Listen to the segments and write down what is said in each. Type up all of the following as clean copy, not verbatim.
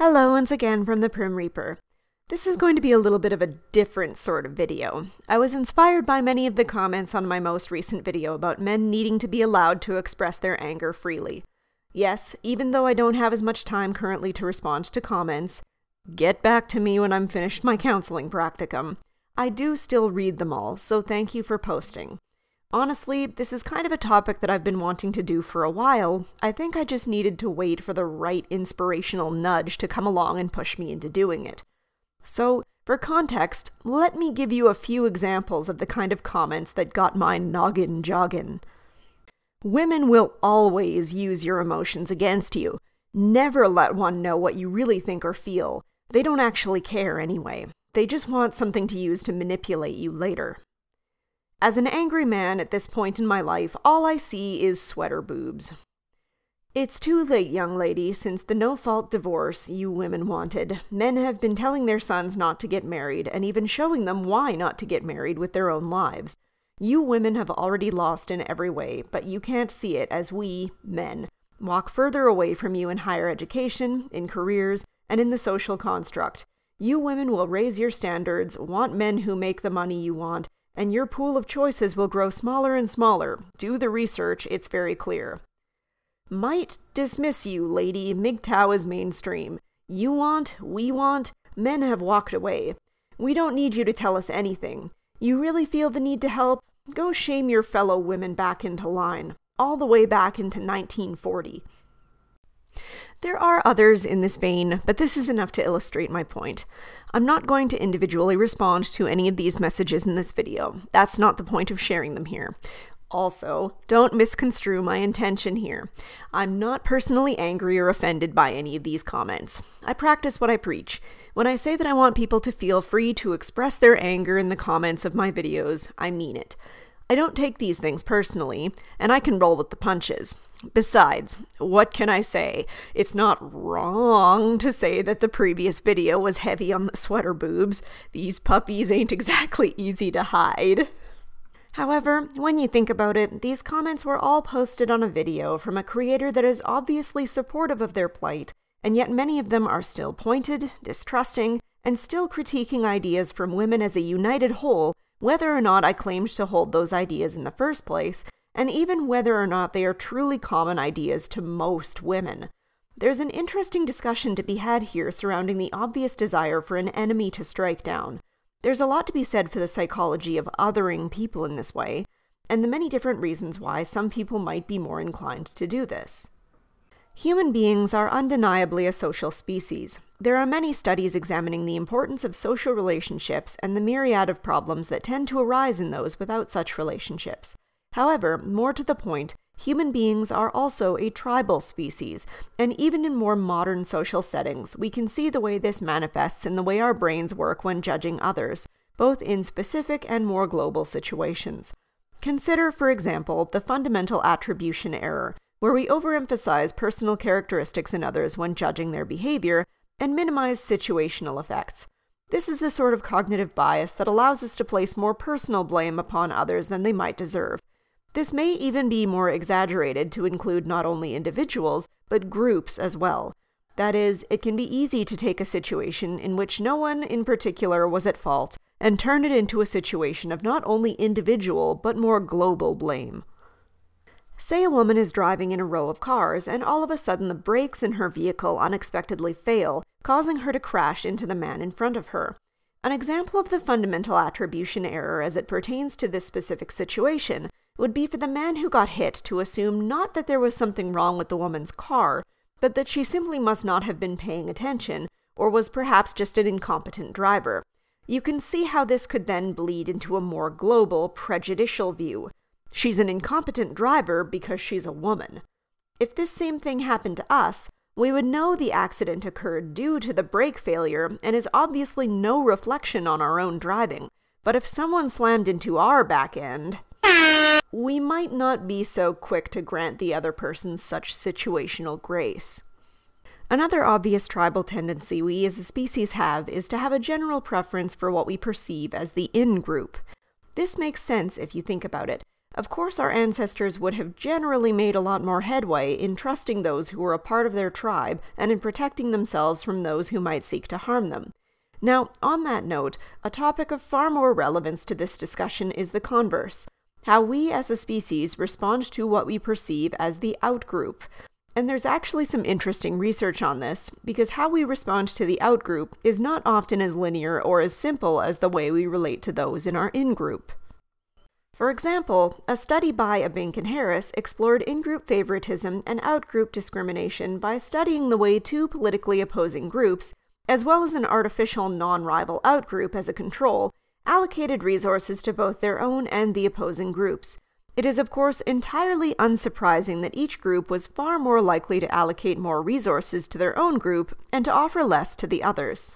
Hello once again from the Prim Reaper. This is going to be a little bit of a different sort of video. I was inspired by many of the comments on my most recent video about men needing to be allowed to express their anger freely. Yes, even though I don't have as much time currently to respond to comments, get back to me when I'm finished my counseling practicum. I do still read them all, so thank you for posting. Honestly, this is kind of a topic that I've been wanting to do for a while. I think I just needed to wait for the right inspirational nudge to come along and push me into doing it. So, for context, let me give you a few examples of the kind of comments that got my noggin joggin'. Women will always use your emotions against you. Never let one know what you really think or feel. They don't actually care anyway. They just want something to use to manipulate you later. As an angry man at this point in my life, all I see is sweater boobs. It's too late, young lady, since the no-fault divorce you women wanted. Men have been telling their sons not to get married, and even showing them why not to get married with their own lives. You women have already lost in every way, but you can't see it as we, men, walk further away from you in higher education, in careers, and in the social construct. You women will raise your standards, want men who make the money you want, and your pool of choices will grow smaller and smaller. Do the research, it's very clear. Might dismiss you, lady. MGTOW is mainstream. You want, we want, men have walked away. We don't need you to tell us anything. You really feel the need to help? Go shame your fellow women back into line, all the way back into 1940. There are others in this vein, but this is enough to illustrate my point. I'm not going to individually respond to any of these messages in this video. That's not the point of sharing them here. Also, don't misconstrue my intention here. I'm not personally angry or offended by any of these comments. I practice what I preach. When I say that I want people to feel free to express their anger in the comments of my videos, I mean it. I don't take these things personally, and I can roll with the punches. Besides, what can I say? It's not wrong to say that the previous video was heavy on the sweater boobs. These puppies ain't exactly easy to hide. However, when you think about it, these comments were all posted on a video from a creator that is obviously supportive of their plight, and yet many of them are still pointed, distrusting, and still critiquing ideas from women as a united whole, whether or not I claimed to hold those ideas in the first place, and even whether or not they are truly common ideas to most women. There's an interesting discussion to be had here surrounding the obvious desire for an enemy to strike down. There's a lot to be said for the psychology of othering people in this way, and the many different reasons why some people might be more inclined to do this. Human beings are undeniably a social species. There are many studies examining the importance of social relationships and the myriad of problems that tend to arise in those without such relationships. However, more to the point, human beings are also a tribal species, and even in more modern social settings, we can see the way this manifests in the way our brains work when judging others, both in specific and more global situations. Consider, for example, the fundamental attribution error, where we overemphasize personal characteristics in others when judging their behavior, and minimize situational effects. This is the sort of cognitive bias that allows us to place more personal blame upon others than they might deserve. This may even be more exaggerated to include not only individuals, but groups as well. That is, it can be easy to take a situation in which no one in particular was at fault and turn it into a situation of not only individual, but more global blame. Say a woman is driving in a row of cars, and all of a sudden the brakes in her vehicle unexpectedly fail, causing her to crash into the man in front of her. An example of the fundamental attribution error as it pertains to this specific situation would be for the man who got hit to assume not that there was something wrong with the woman's car, but that she simply must not have been paying attention, or was perhaps just an incompetent driver. You can see how this could then bleed into a more global, prejudicial view. She's an incompetent driver because she's a woman. If this same thing happened to us, we would know the accident occurred due to the brake failure and is obviously no reflection on our own driving. But if someone slammed into our back end, we might not be so quick to grant the other person such situational grace. Another obvious tribal tendency we as a species have is to have a general preference for what we perceive as the in-group. This makes sense if you think about it. Of course, our ancestors would have generally made a lot more headway in trusting those who were a part of their tribe and in protecting themselves from those who might seek to harm them. Now, on that note, a topic of far more relevance to this discussion is the converse: how we as a species respond to what we perceive as the outgroup. And there's actually some interesting research on this, because how we respond to the outgroup is not often as linear or as simple as the way we relate to those in our in-group. For example, a study by Abink and Harris explored in-group favoritism and out-group discrimination by studying the way two politically opposing groups, as well as an artificial non-rival out-group as a control, allocated resources to both their own and the opposing groups. It is of course entirely unsurprising that each group was far more likely to allocate more resources to their own group and to offer less to the others.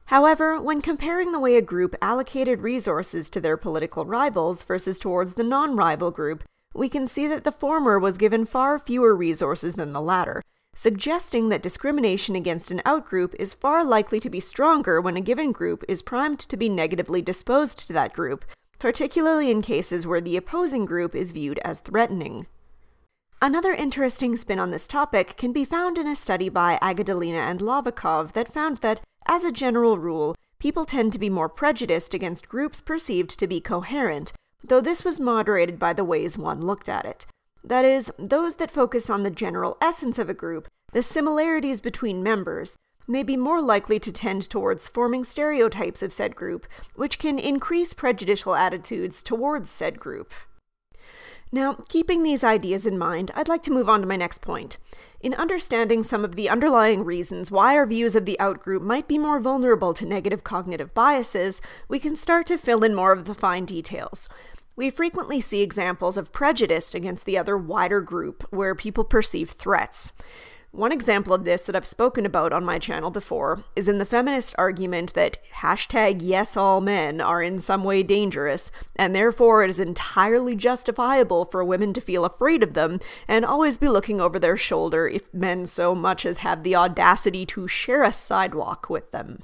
However, when comparing the way a group allocated resources to their political rivals versus towards the non-rival group, we can see that the former was given far fewer resources than the latter, suggesting that discrimination against an outgroup is far likely to be stronger when a given group is primed to be negatively disposed to that group, particularly in cases where the opposing group is viewed as threatening. Another interesting spin on this topic can be found in a study by Agadalina and Lovikov that found that, as a general rule, people tend to be more prejudiced against groups perceived to be coherent, though this was moderated by the ways one looked at it. That is, those that focus on the general essence of a group, the similarities between members, may be more likely to tend towards forming stereotypes of said group, which can increase prejudicial attitudes towards said group. Now, keeping these ideas in mind, I'd like to move on to my next point. In understanding some of the underlying reasons why our views of the outgroup might be more vulnerable to negative cognitive biases, we can start to fill in more of the fine details. We frequently see examples of prejudice against the other wider group where people perceive threats. One example of this that I've spoken about on my channel before is in the feminist argument that #YesAllMen are in some way dangerous, and therefore it is entirely justifiable for women to feel afraid of them and always be looking over their shoulder if men so much as have the audacity to share a sidewalk with them.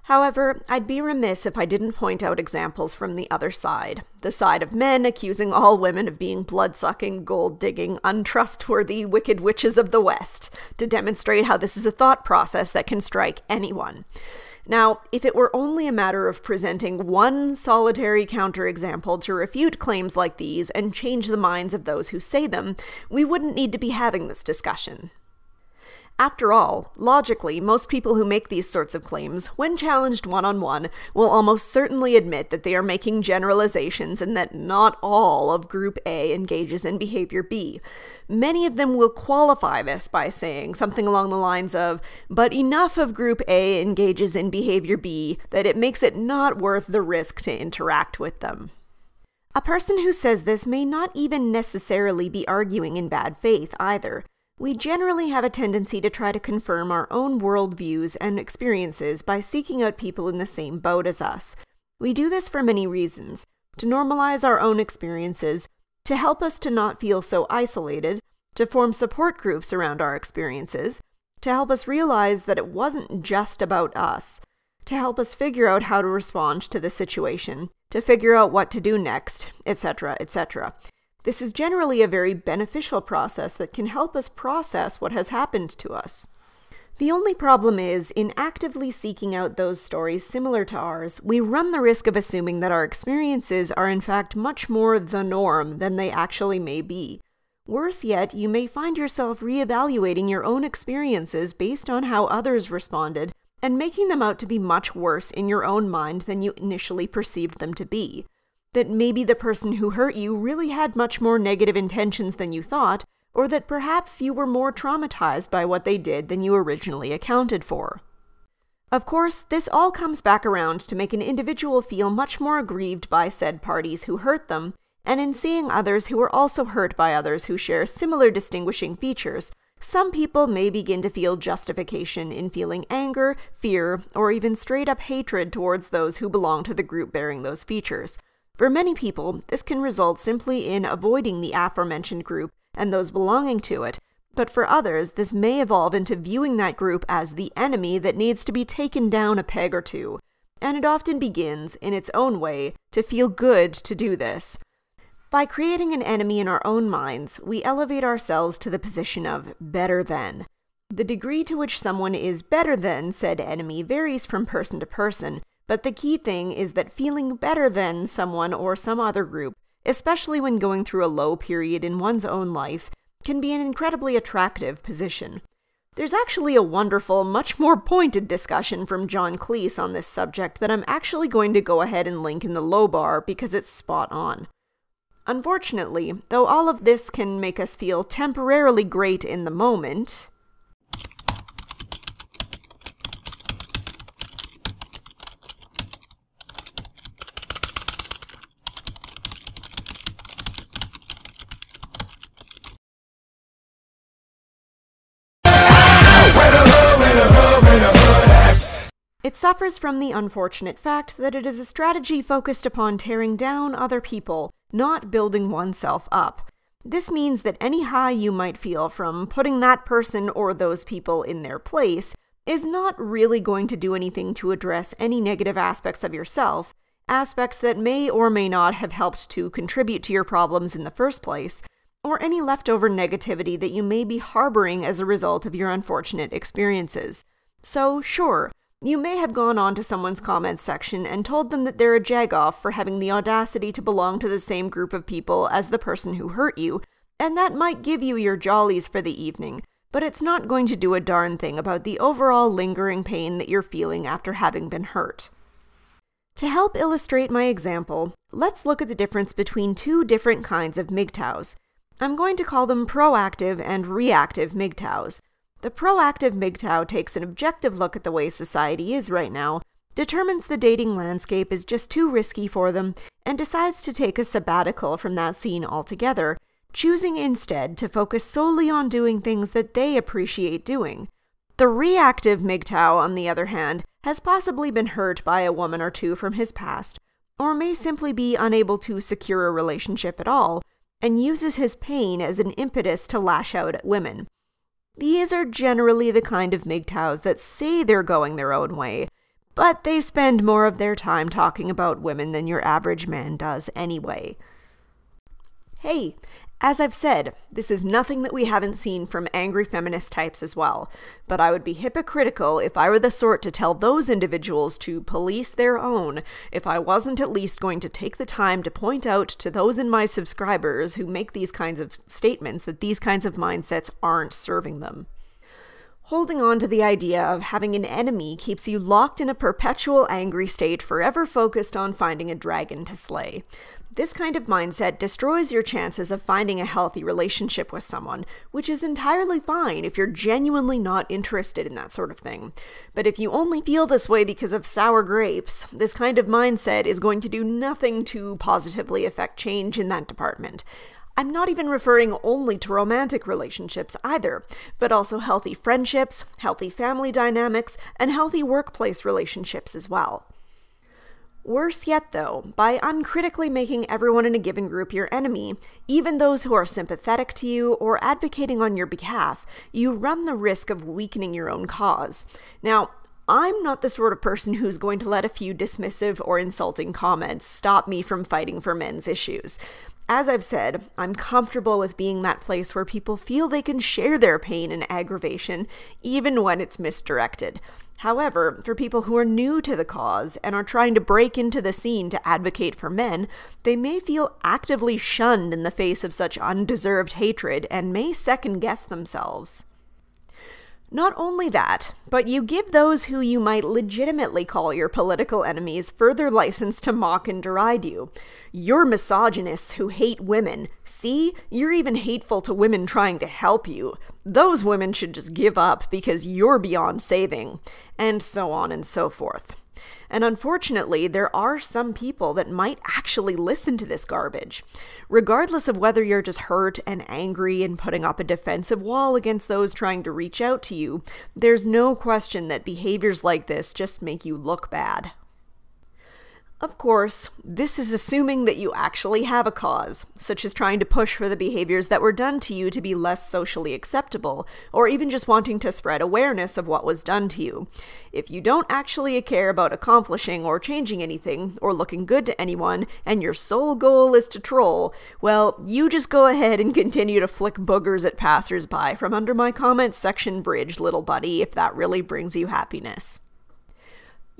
However, I'd be remiss if I didn't point out examples from the other side, the side of men accusing all women of being blood-sucking, gold-digging, untrustworthy, wicked witches of the West, to demonstrate how this is a thought process that can strike anyone. Now, if it were only a matter of presenting one solitary counterexample to refute claims like these and change the minds of those who say them, we wouldn't need to be having this discussion. After all, logically, most people who make these sorts of claims, when challenged one-on-one, will almost certainly admit that they are making generalizations and that not all of Group A engages in behavior B. Many of them will qualify this by saying something along the lines of, but enough of Group A engages in behavior B that it makes it not worth the risk to interact with them. A person who says this may not even necessarily be arguing in bad faith either. We generally have a tendency to try to confirm our own worldviews and experiences by seeking out people in the same boat as us. We do this for many reasons: to normalize our own experiences, to help us to not feel so isolated, to form support groups around our experiences, to help us realize that it wasn't just about us, to help us figure out how to respond to the situation, to figure out what to do next, etc., etc. This is generally a very beneficial process that can help us process what has happened to us. The only problem is, in actively seeking out those stories similar to ours, we run the risk of assuming that our experiences are in fact much more the norm than they actually may be. Worse yet, you may find yourself reevaluating your own experiences based on how others responded, and making them out to be much worse in your own mind than you initially perceived them to be. That maybe the person who hurt you really had much more negative intentions than you thought, or that perhaps you were more traumatized by what they did than you originally accounted for. Of course, this all comes back around to make an individual feel much more aggrieved by said parties who hurt them, and in seeing others who are also hurt by others who share similar distinguishing features, some people may begin to feel justification in feeling anger, fear, or even straight-up hatred towards those who belong to the group bearing those features. For many people, this can result simply in avoiding the aforementioned group and those belonging to it, but for others, this may evolve into viewing that group as the enemy that needs to be taken down a peg or two, and it often begins, in its own way, to feel good to do this. By creating an enemy in our own minds, we elevate ourselves to the position of better than. The degree to which someone is better than said enemy varies from person to person, but the key thing is that feeling better than someone or some other group, especially when going through a low period in one's own life, can be an incredibly attractive position. There's actually a wonderful, much more pointed discussion from John Cleese on this subject that I'm actually going to go ahead and link in the low bar because it's spot on. Unfortunately, though all of this can make us feel temporarily great in the moment, it suffers from the unfortunate fact that it is a strategy focused upon tearing down other people, not building oneself up. This means that any high you might feel from putting that person or those people in their place is not really going to do anything to address any negative aspects of yourself, aspects that may or may not have helped to contribute to your problems in the first place, or any leftover negativity that you may be harboring as a result of your unfortunate experiences. So, sure, you may have gone on to someone's comments section and told them that they're a jagoff for having the audacity to belong to the same group of people as the person who hurt you, and that might give you your jollies for the evening, but it's not going to do a darn thing about the overall lingering pain that you're feeling after having been hurt. To help illustrate my example, let's look at the difference between two different kinds of MGTOWs. I'm going to call them proactive and reactive MGTOWs. The proactive MGTOW takes an objective look at the way society is right now, determines the dating landscape is just too risky for them, and decides to take a sabbatical from that scene altogether, choosing instead to focus solely on doing things that they appreciate doing. The reactive MGTOW, on the other hand, has possibly been hurt by a woman or two from his past, or may simply be unable to secure a relationship at all, and uses his pain as an impetus to lash out at women. These are generally the kind of MGTOWs that say they're going their own way, but they spend more of their time talking about women than your average man does anyway. Hey, as I've said, this is nothing that we haven't seen from angry feminist types as well, but I would be hypocritical if I were the sort to tell those individuals to police their own if I wasn't at least going to take the time to point out to those in my subscribers who make these kinds of statements that these kinds of mindsets aren't serving them. Holding on to the idea of having an enemy keeps you locked in a perpetual angry state, forever focused on finding a dragon to slay. This kind of mindset destroys your chances of finding a healthy relationship with someone, which is entirely fine if you're genuinely not interested in that sort of thing. But if you only feel this way because of sour grapes, this kind of mindset is going to do nothing to positively affect change in that department. I'm not even referring only to romantic relationships either, but also healthy friendships, healthy family dynamics, and healthy workplace relationships as well. Worse yet, though, by uncritically making everyone in a given group your enemy, even those who are sympathetic to you or advocating on your behalf, you run the risk of weakening your own cause. Now, I'm not the sort of person who's going to let a few dismissive or insulting comments stop me from fighting for men's issues. As I've said, I'm comfortable with being that place where people feel they can share their pain and aggravation, even when it's misdirected. However, for people who are new to the cause and are trying to break into the scene to advocate for men, they may feel actively shunned in the face of such undeserved hatred and may second-guess themselves. Not only that, but you give those who you might legitimately call your political enemies further license to mock and deride you. You're misogynists who hate women. See? You're even hateful to women trying to help you. Those women should just give up because you're beyond saving. And so on and so forth. And unfortunately, there are some people that might actually listen to this garbage. Regardless of whether you're just hurt and angry and putting up a defensive wall against those trying to reach out to you, there's no question that behaviors like this just make you look bad. Of course, this is assuming that you actually have a cause, such as trying to push for the behaviors that were done to you to be less socially acceptable, or even just wanting to spread awareness of what was done to you. If you don't actually care about accomplishing or changing anything, or looking good to anyone, and your sole goal is to troll, well, you just go ahead and continue to flick boogers at passersby from under my comments section bridge, little buddy, if that really brings you happiness.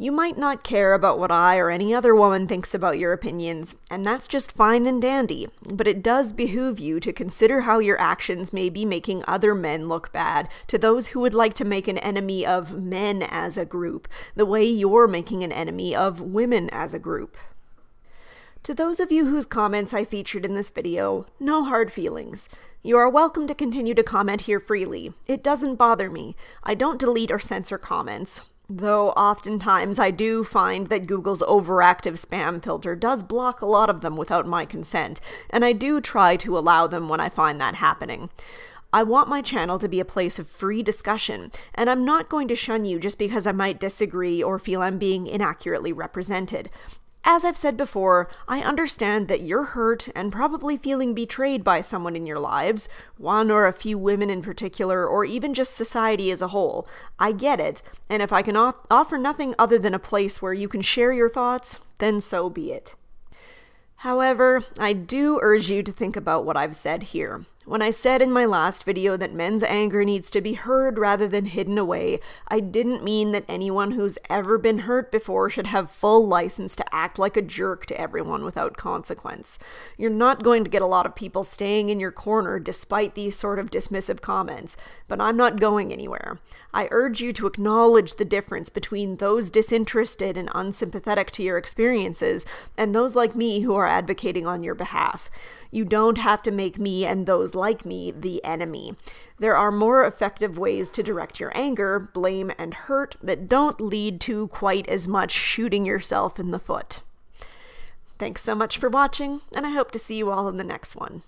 You might not care about what I or any other woman thinks about your opinions, and that's just fine and dandy, but it does behoove you to consider how your actions may be making other men look bad to those who would like to make an enemy of men as a group, the way you're making an enemy of women as a group. To those of you whose comments I featured in this video, no hard feelings. You are welcome to continue to comment here freely. It doesn't bother me. I don't delete or censor comments. Though oftentimes I do find that Google's overactive spam filter does block a lot of them without my consent, and I do try to allow them when I find that happening. I want my channel to be a place of free discussion, and I'm not going to shun you just because I might disagree or feel I'm being inaccurately represented. As I've said before, I understand that you're hurt and probably feeling betrayed by someone in your lives, one or a few women in particular, or even just society as a whole. I get it, and if I can offer nothing other than a place where you can share your thoughts, then so be it. However, I do urge you to think about what I've said here. When I said in my last video that men's anger needs to be heard rather than hidden away, I didn't mean that anyone who's ever been hurt before should have full license to act like a jerk to everyone without consequence. You're not going to get a lot of people staying in your corner despite these sort of dismissive comments, but I'm not going anywhere. I urge you to acknowledge the difference between those disinterested and unsympathetic to your experiences and those like me who are advocating on your behalf. You don't have to make me and those like me the enemy. There are more effective ways to direct your anger, blame, and hurt that don't lead to quite as much shooting yourself in the foot. Thanks so much for watching, and I hope to see you all in the next one.